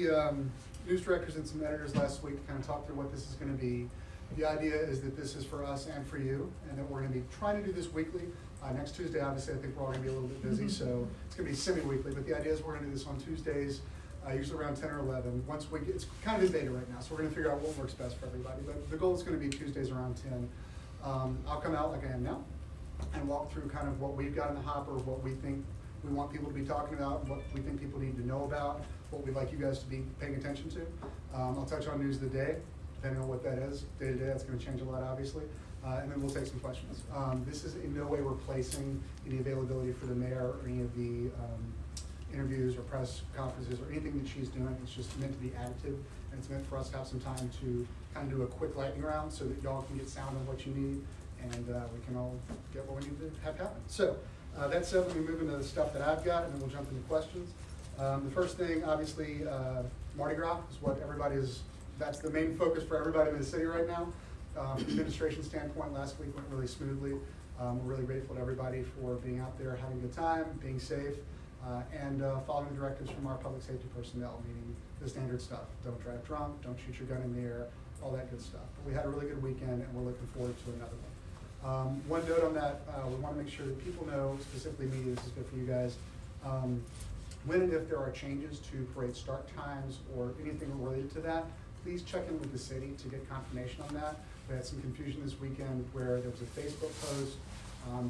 The news directors and some editors last week to kind of talk through what this is going to be. The idea is that this is for us and for you, and that we're going to be trying to do this weekly. Next Tuesday, obviously, I think we're all going to be a little bit busy, so it's going to be semi-weekly, but the idea is we're going to do this on Tuesdays, usually around 10 or 11. Once we get, it's kind of in beta right now, so we're going to figure out what works best for everybody, but the goal is going to be Tuesdays around 10. I'll come out like I am now and walk through kind of what we've got in the hopper, what we think we want people to be talking about, what we think people need to know about, what we'd like you guys to be paying attention to. I'll touch on news of the day, depending on what that is. Day to day, that's going to change a lot, obviously. And then we'll take some questions. This is in no way replacing any availability for the mayor or any of the interviews or press conferences or anything that she's doing. It's just meant to be additive, and it's meant for us to have some time to kind of do a quick lightning round so that y'all can get sound on what you need, and we can all get what we need to have happen. So that said, let me move into the stuff that I've got, and then we'll jump into questions. The first thing, obviously, Mardi Gras is what that's the main focus for everybody in the city right now. From an administration standpoint, last week went really smoothly. We're really grateful to everybody for being out there, having a good time, being safe, and following directives from our public safety personnel, meaning the standard stuff. Don't drive drunk, don't shoot your gun in the air, all that good stuff. But we had a really good weekend, and we're looking forward to another one. One note on that, we want to make sure that people know, specifically media, this is good for you guys, when and if there are changes to parade start times or anything related to that, please check in with the city to get confirmation on that. We had some confusion this weekend where there was a Facebook post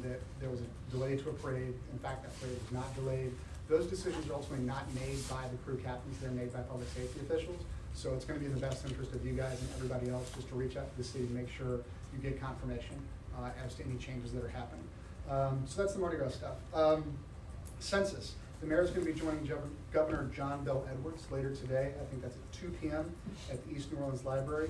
that there was a delay to a parade. In fact, that parade was not delayed. Those decisions are ultimately not made by the crew captains, they're made by public safety officials. So it's going to be in the best interest of you guys and everybody else just to reach out to the city to make sure you get confirmation as to any changes that are happening. So that's the Mardi Gras stuff. Census. The mayor is going to be joining Governor John Bel Edwards later today. I think that's at 2 p.m. at the East New Orleans Library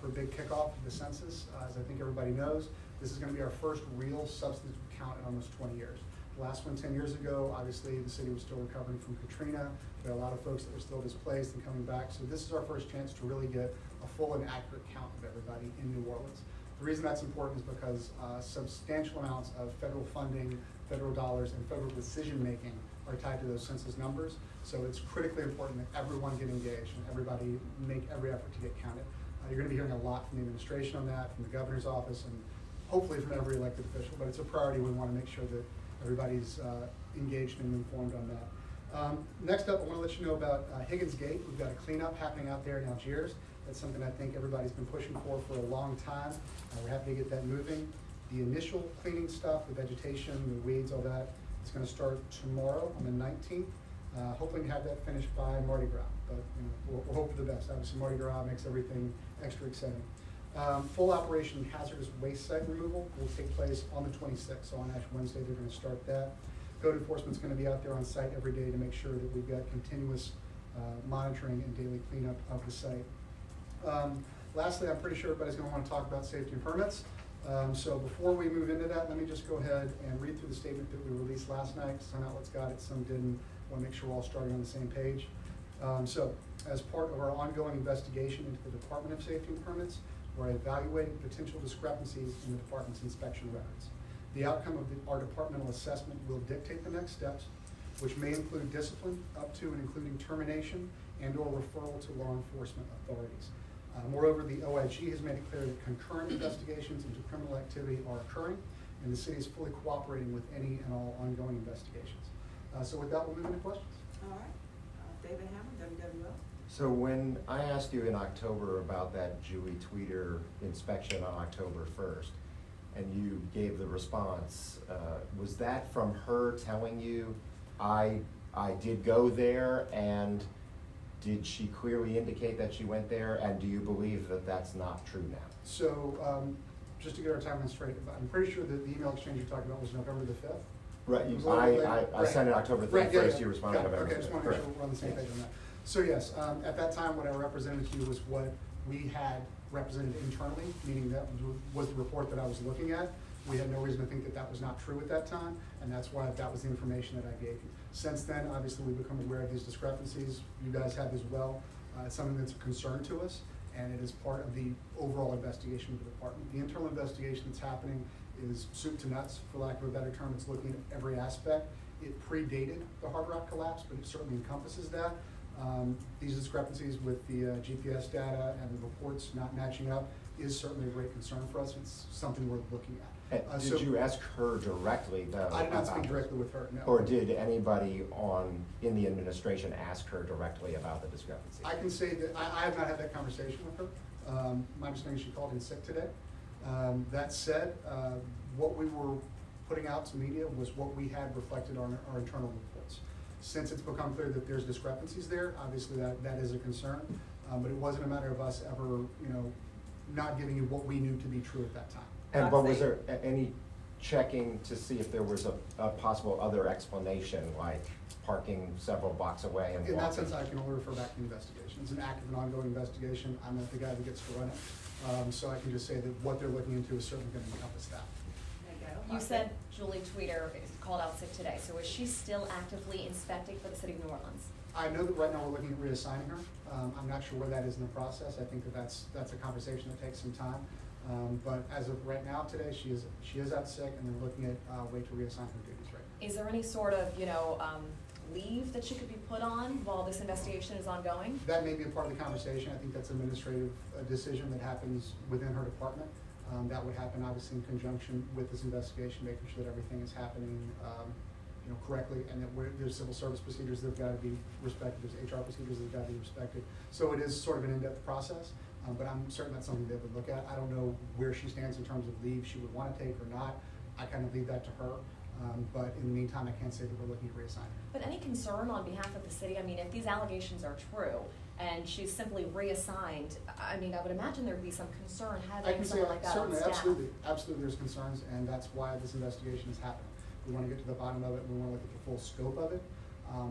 for a big kickoff of the census. As I think everybody knows, this is going to be our first real substantive count in almost 20 years. The last one 10 years ago, obviously the city was still recovering from Katrina. There are a lot of folks that were still displaced and coming back. So this is our first chance to really get a full and accurate count of everybody in New Orleans. The reason that's important is because substantial amounts of federal funding, federal dollars, and federal decision-making are tied to those census numbers. So it's critically important that everyone get engaged and everybody make every effort to get counted. You're going to be hearing a lot from the administration on that, from the governor's office, and hopefully from every elected official. But it's a priority. We want to make sure that everybody's engaged and informed on that. Next up, I want to let you know about Higgins Gate. We've got a cleanup happening out there in Algiers. That's something I think everybody's been pushing for a long time. We're happy to get that moving. The initial cleaning stuff, the vegetation, the weeds, all that, it's going to start tomorrow on the 19th. Hoping to have that finished by Mardi Gras, but we'll hope for the best. Obviously, Mardi Gras makes everything extra exciting. Full operation hazardous waste site removal will take place on the 26th, so on Ash Wednesday they're going to start that. Code enforcement's going to be out there on site every day to make sure that we've got continuous monitoring and daily cleanup of the site. Lastly, I'm pretty sure everybody's going to want to talk about safety and permits. So before we move into that, let me just go ahead and read through the statement that we released last night. Some outlets got it, some didn't. I want to make sure we're all starting on the same page. So as part of our ongoing investigation into the Department of Safety and Permits, we're evaluating potential discrepancies in the department's inspection records. The outcome of our departmental assessment will dictate the next steps, which may include discipline up to and including termination and or referral to law enforcement authorities. Moreover, the OIG has made it clear that concurrent investigations into criminal activity are occurring, and the city is fully cooperating with any and all ongoing investigations. So with that, we'll move into questions. All right. David Hammond, WWL. So when I asked you in October about that Julie Tweeter inspection on October 1st, and you gave the response, was that from her telling you, I did go there, and did she clearly indicate that she went there, and do you believe that that's not true now? So just to get our timeline straight, I'm pretty sure that the email exchange you're talking about was November the 5th. Right, I sent it October 31st, you responded November 5th. Okay, I just want to make sure we're on the same page on that. So yes, at that time, what I represented to you was what we had represented internally, meaning that was the report that I was looking at. We had no reason to think that that was not true at that time, and that's why that was the information that I gave you. Since then, obviously, we've become aware of these discrepancies. You guys have as well. It's something that's a concern to us, and it is part of the overall investigation of the department. The internal investigation that's happening is soup to nuts, for lack of a better term. It's looking at every aspect. It predated the Hard Rock collapse, but it certainly encompasses that. These discrepancies with the GPS data and the reports not matching up is certainly a great concern for us. It's something we're looking at. Did So you ask her directly, though? I did not about speak this? directly with her, no. Or did anybody in the administration ask her directly about the discrepancy? I can say that I have not had that conversation with her. My understanding is she called in sick today. That said, what we were putting out to media was what we had reflected on our internal reports. Since it's become clear that there's discrepancies there, obviously that is a concern. But it wasn't a matter of us ever, not giving you what we knew to be true at that time. But was there any checking to see if there was a possible other explanation, like parking several blocks away and In that walking? sense, I can only refer back to the investigation. It's an active and ongoing investigation. I'm not the guy that gets to run it. So I can just say that what they're looking into is certainly going to encompass that. You said Julie Tweeter is called out sick today, so is she still actively inspecting for the city of New Orleans? I know that right now we're looking at reassigning her. I'm not sure where that is in the process. I think that's a conversation that takes some time. But as of right now, today, she is out sick, and they're looking at a way to reassign her duties right now. Is there any sort of, leave that she could be put on while this investigation is ongoing? That may be a part of the conversation. I think that's an administrative decision that happens within her department. That would happen obviously in conjunction with this investigation, making sure that everything is happening, correctly, and that there's civil service procedures that have got to be respected, there's HR procedures that have got to be respected. So it is sort of an in-depth process, but I'm certain that's something they would look at. I don't know where she stands in terms of leave she would want to take or not. I kind of leave that to her. But in the meantime, I can't say that we're looking at reassigning her. But any concern on behalf of the city? I mean, if these allegations are true and she's simply reassigned, I would imagine there'd be some concern I having can say someone like that on certainly, staff. absolutely there's concerns, and that's why this investigation is happening. We want to get to the bottom of it, we want to look at the full scope of it.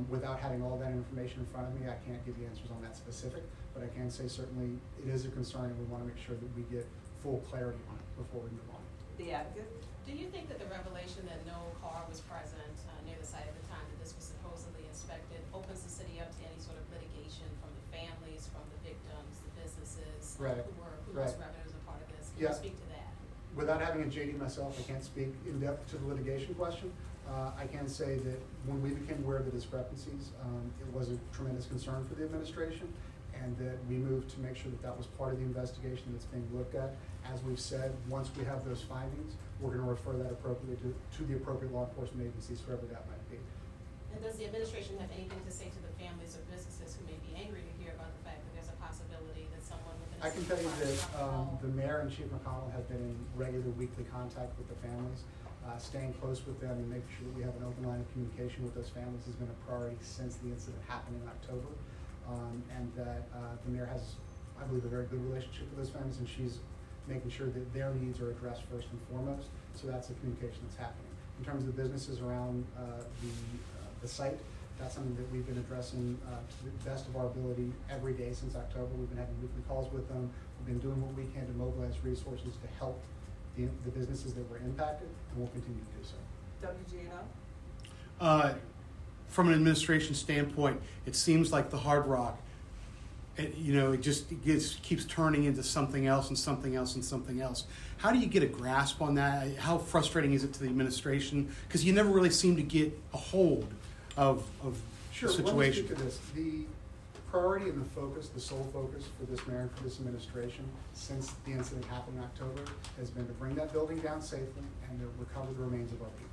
Without having all that information in front of me, I can't give you answers on that specific, but I can say certainly it is a concern, and we want to make sure that we get full clarity on it before we move on. The advocate? Do you think that the revelation that no car was present near the site at the time that this was supposedly inspected opens the city up to any sort of litigation from the families, from the victims, the businesses Right. who Right. lost revenue as a part of this? Can Yeah. you speak to that? Without having a JD myself, I can't speak in depth to the litigation question. I can say that when we became aware of the discrepancies, it was a tremendous concern for the administration, and that we moved to make sure that that was part of the investigation that's being looked at. As we've said, once we have those findings, we're going to refer that appropriately to the appropriate law enforcement agencies, whoever that might be. And does the administration have anything to say to the families of businesses who may be angry to hear about the fact that there's a possibility that someone within I the can city tell you department that dropped the ball? the mayor and Chief McConnell have been in regular weekly contact with the families. Staying close with them and making sure that we have an open line of communication with those families has been a priority since the incident happened in October. And that the mayor has, I believe, a very good relationship with those families, and she's making sure that their needs are addressed first and foremost. So that's the communication that's happening. In terms of the businesses around the site, that's something that we've been addressing to the best of our ability every day since October. We've been having weekly calls with them. We've been doing what we can to mobilize resources to help the businesses that were impacted, and we'll continue to do so. WGNO? From an administration standpoint, it seems like the Hard Rock, it keeps turning into something else and something else and something else. How do you get a grasp on that? How frustrating is it to the administration? Because you never really seem to get a hold of Sure, the let me situation. speak to this. The priority and the focus, the sole focus for this mayor and for this administration since the incident happened in October has been to bring that building down safely and to recover the remains of our people.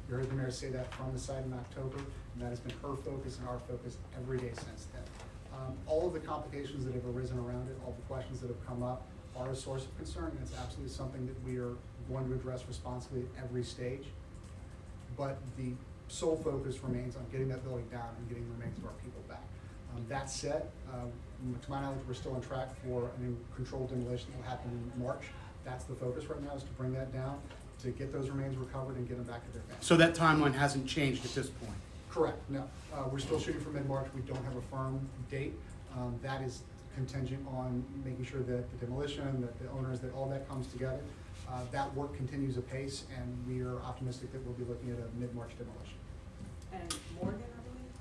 You heard the mayor say that from the site in October, and that has been her focus and our focus every day since then. All of the complications that have arisen around it, all the questions that have come up are a source of concern, and it's absolutely something that we are going to address responsibly at every stage. But the sole focus remains on getting that building down and getting the remains of our people back. That said, to my knowledge, we're still on track for a controlled demolition that will happen in March. That's the focus right now, is to bring that down, to get those remains recovered and get them back to their families. So that timeline hasn't changed at this point. Correct, no. We're still shooting for mid-March. We don't have a firm date. That is contingent on making sure that the demolition, that the owners, that all that comes together. That work continues apace, and we are optimistic that we'll be looking at a mid-March demolition. And Morgan, I believe?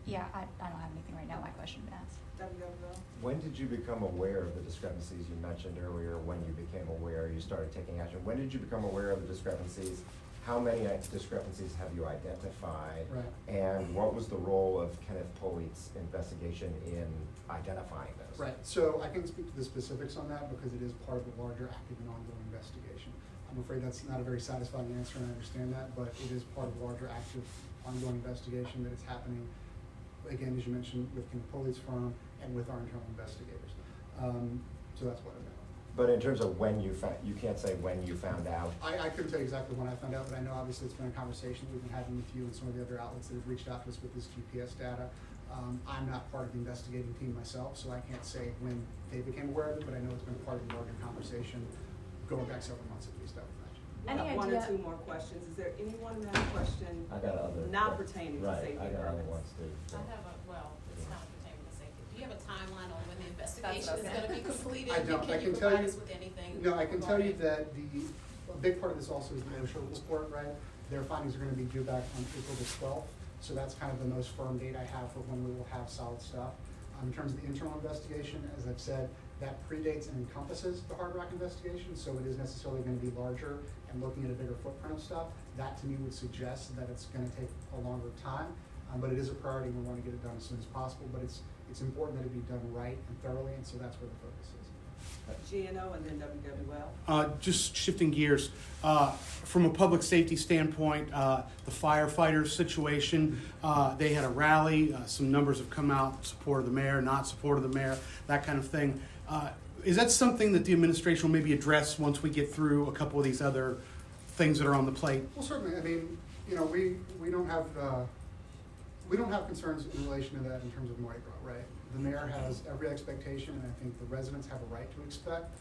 Yeah, I don't have anything right now. My question been asked. WWL? When did you become aware of the discrepancies you mentioned earlier, when you became aware, you started taking action? When did you become aware of the discrepancies? how many discrepancies have you identified? Right. And what was the role of Kenneth Polite's investigation in identifying those? Right, so I can speak to the specifics on that because it is part of a larger active and ongoing investigation. I'm afraid that's not a very satisfying answer, and I understand that, but it is part of a larger active ongoing investigation that is happening, again, as you mentioned, with Kenneth Polite's firm and with our internal investigators. So that's what I know. But in terms of when you found, you can't say when you found out. I couldn't tell you exactly when I found out, but I know obviously it's been a conversation we've been having with you and some of the other outlets that have reached out to us with this GPS data. I'm not part of the investigating team myself, so I can't say when they became aware of it, but I know it's been part of the larger conversation going back several months at least, I would imagine. Any One or idea- two more questions. Is there anyone who has a question I got other. not pertaining to Right, safety I got other permits? ones too. so. I have it's not pertaining to safety. Do you have a timeline on when the That's investigation what I is was gonna be gonna- completed? I don't. I Can you can tell provide you- us with anything? No, I can tell you regarding- that a big part of this also is the OSHA report, right? Their findings are gonna be due back on April the 12th, so that's kind of the most firm date I have for when we will have solid stuff. In terms of the internal investigation, as I've said, that predates and encompasses the Hard Rock investigation, so it is necessarily gonna be larger and looking at a bigger footprint of stuff. That to me would suggest that it's gonna take a longer time, but it is a priority, and we wanna get it done as soon as possible, but it's important that it be done right and thoroughly, and so that's where the focus is. GNO and then WWL. Just shifting gears, from a public safety standpoint, the firefighters situation, they had a rally, some numbers have come out, support of the mayor, not support of the mayor, that kind of thing. Is that something that the administration will maybe address once we get through a couple of these other things that are on the plate? Well, certainly, I mean, you know, we don't have concerns in relation to that in terms of Mardi Gras, right? The mayor has every expectation, and I think the residents have a right to expect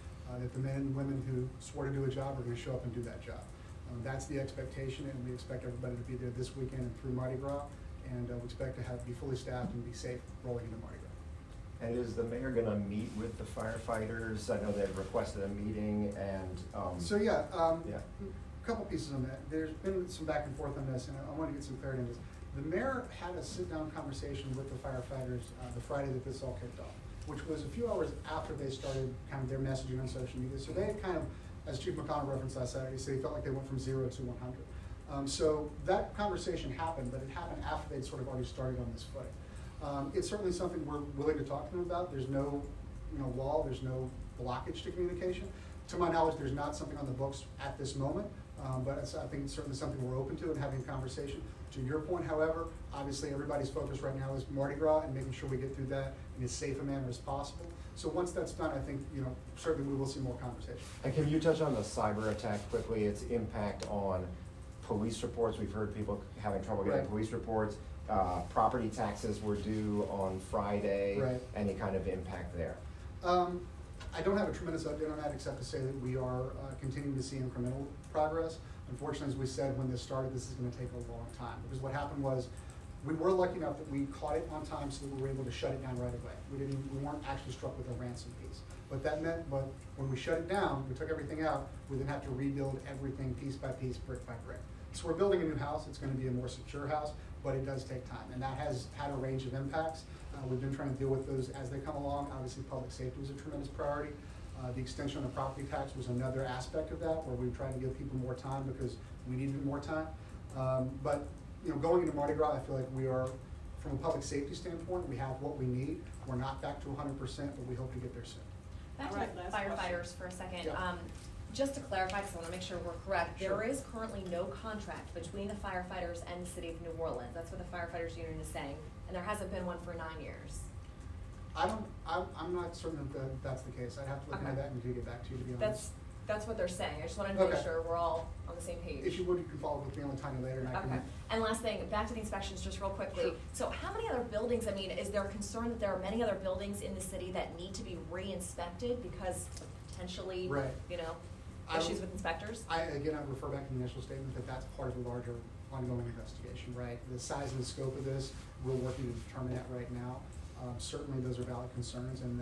that the men and women who swore to do a job are gonna show up and do that job. That's the expectation, and we expect everybody to be there this weekend and through Mardi Gras, and we expect to be fully staffed and be safe rolling into Mardi Gras. And is the mayor gonna meet with the firefighters? I know they've requested a meeting and, So, yeah, yeah. a couple pieces on that. There's been some back and forth on this, and I want to get some clarity on this. The mayor had a sit-down conversation with the firefighters the Friday that this all kicked off, which was a few hours after they started kind of their messaging on social media. So they had kind of, as Chief McConnell referenced last Saturday, so they felt like they went from 0 to 100. So that conversation happened, but it happened after they'd sort of already started on this footing. It's certainly something we're willing to talk to them about. There's no, wall, there's no blockage to communication. To my knowledge, there's not something on the books at this moment, but I think it's certainly something we're open to and having a conversation. To your point, however, obviously everybody's focus right now is Mardi Gras and making sure we get through that in as safe a manner as possible. So once that's done, I think, certainly we will see more conversation. And can you touch on the cyber attack quickly, its impact on police reports? We've heard people having trouble getting Right. police reports. Property taxes were due on Friday. Right. Any kind of impact there? I don't have a tremendous update on that except to say that we are continuing to see incremental progress. Unfortunately, as we said when this started, this is going to take a long time because what happened was we were lucky enough that we caught it on time so that we were able to shut it down right away. We weren't actually struck with a ransom piece. But that meant, when we shut it down, we took everything out, we then have to rebuild everything piece by piece, brick by brick. So we're building a new house. It's going to be a more secure house, but it does take time. And that has had a range of impacts. We've been trying to deal with those as they come along. Obviously, public safety was a tremendous priority. The extension of the property tax was another aspect of that, where we were trying to give people more time because we needed more time. But going into Mardi Gras, I feel like we are, from a public safety standpoint, we have what we need. We're not back to 100%, but we hope to get there soon. Back to All right, the last firefighters for a second. Yeah. Just to clarify, because I want to make sure we're correct, Sure. there is currently no contract between the firefighters and the city of New Orleans. That's what the firefighters union is saying, and there hasn't been one for 9 years. I'm not certain that that's the case. I'd have to look into Okay. that and get back to you, to be honest. That's what they're saying. I just wanted to make Okay. sure we're all on the same page. If you would, you can follow up with me on the time later, and I Okay, can. and last thing, back to the inspections just real quickly. Sure. So how many other buildings, is there concern that there are many other buildings in the city that need to be re-inspected because of potentially, Right. issues with inspectors? I refer back to the initial statement that that's part of a larger ongoing investigation, right? The size and the scope of this, we're working to determine that right now. Certainly those are valid concerns, and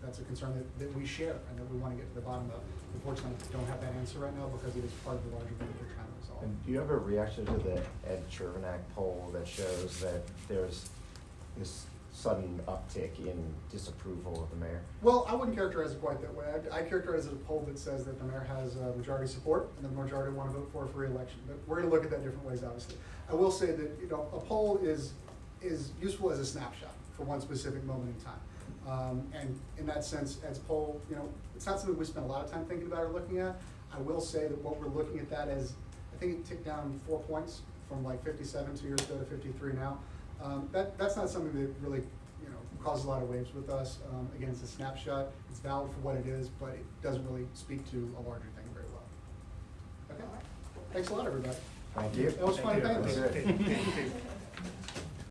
that's a concern that we share and that we want to get to the bottom of. Unfortunately, I don't have that answer right now because it is part of the larger thing we're trying to resolve. And do you have a reaction to the Ed Chervenak poll that shows that there's this sudden uptick in disapproval of the mayor? Well, I wouldn't characterize it quite that way. I characterize it as a poll that says that the mayor has majority support and the majority want to vote for re-election. But we're going to look at that different ways, obviously. I will say that, you know, a poll is useful as a snapshot for one specific moment in time. And in that sense, as poll, you know, it's not something we spend a lot of time thinking about or looking at. I will say that what we're looking at that as, I think it ticked down 4 points from like 57 2 years ago to 53 now. That's not something that really, you know, causes a lot of waves with us. Again, it's a snapshot. It's valid for what it is, but it doesn't really speak to a larger thing very well. Okay. Thanks a lot, everybody. Thank you. That was fun. Thank you. Thanks. That was good.